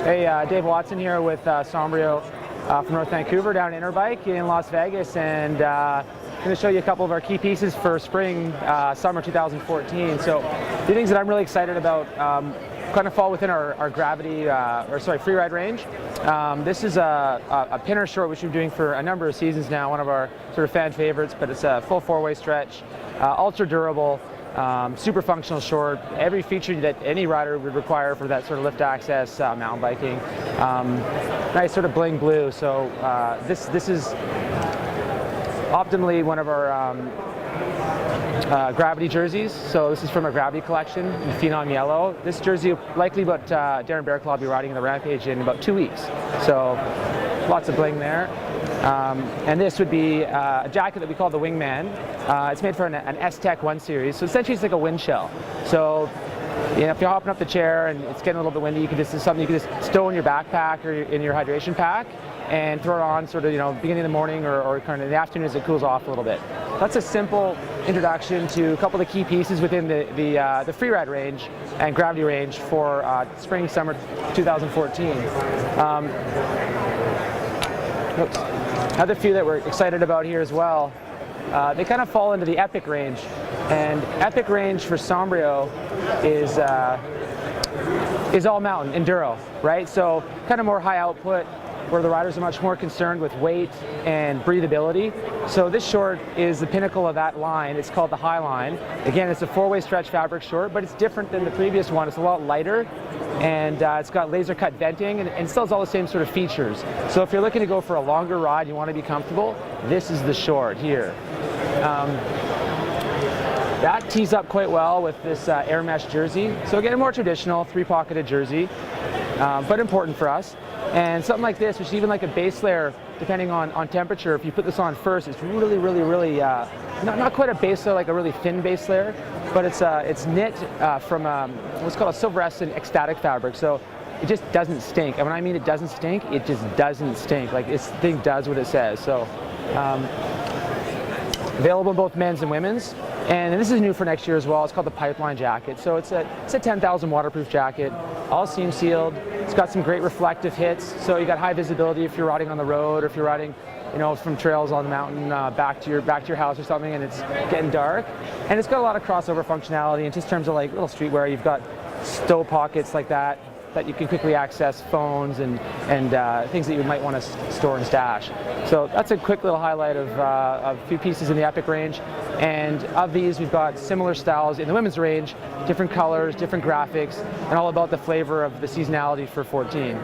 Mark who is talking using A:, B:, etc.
A: Hey, Dave Watson here with Sombrio from North Vancouver down Interbike in Las Vegas, and going to show you a couple of our key pieces for spring, summer 2014. So the things that I'm really excited about kind of fall within our gravity, free ride range. This is a pinner short which we've been doing for a number of seasons now, one of our sort of fan favorites, but it's a full four-way stretch, ultra durable, super functional short, every feature that any rider would require for that sort of lift access mountain biking. Nice sort of bling blue. So this is optimally one of our gravity jerseys. So this is from our gravity collection in Phenom Yellow. This jersey likely what Darren Bearclaw will be riding in the Rampage in about 2 weeks. So lots of bling there. And this would be a jacket that we call the Wingman. It's made for an S-Tech 1 series, so essentially it's like a wind shell. So if you're hopping up the chair and it's getting a little bit windy, this is something you can just stow in your backpack or in your hydration pack and throw it on sort of, beginning of the morning or kind of in the afternoon as it cools off a little bit. That's a simple introduction to a couple of the key pieces within the freeride range and gravity range for spring, summer 2014. Another few that we're excited about here as well, they kind of fall into the epic range. And epic range for Sombrio is all mountain, enduro, right? So kind of more high output, where the riders are much more concerned with weight and breathability. So this short is the pinnacle of that line. It's called the High Line. Again, it's a four-way stretch fabric short, but it's different than the previous one. It's a lot lighter, and it's got laser cut venting and still has all the same sort of features. So if you're looking to go for a longer ride, you want to be comfortable, this is the short here. That tees up quite well with this air mesh jersey. So again, a more traditional three-pocketed jersey, but important for us. And something like this, which is even like a base layer, depending on temperature, if you put this on first, it's really, not quite a base layer, like a really thin base layer, but it's knit from what's called a silverescent ecstatic fabric. So it just doesn't stink. And when I mean it doesn't stink, it just doesn't stink. Like this thing does what it says. So available in both men's and women's. And this is new for next year as well. It's called the Pipeline jacket. So it's a 10,000 waterproof jacket, all seam sealed. It's got some great reflective hits. So you got high visibility if you're riding on the road or if you're riding, from trails on the mountain back to your house or something, and it's getting dark. And it's got a lot of crossover functionality in just terms of like little streetwear. You've got stow pockets like that you can quickly access phones and things that you might want to store and stash. So that's a quick little highlight of a few pieces in the epic range. And of these, we've got similar styles in the women's range, different colors, different graphics, and all about the flavor of the seasonality for 14.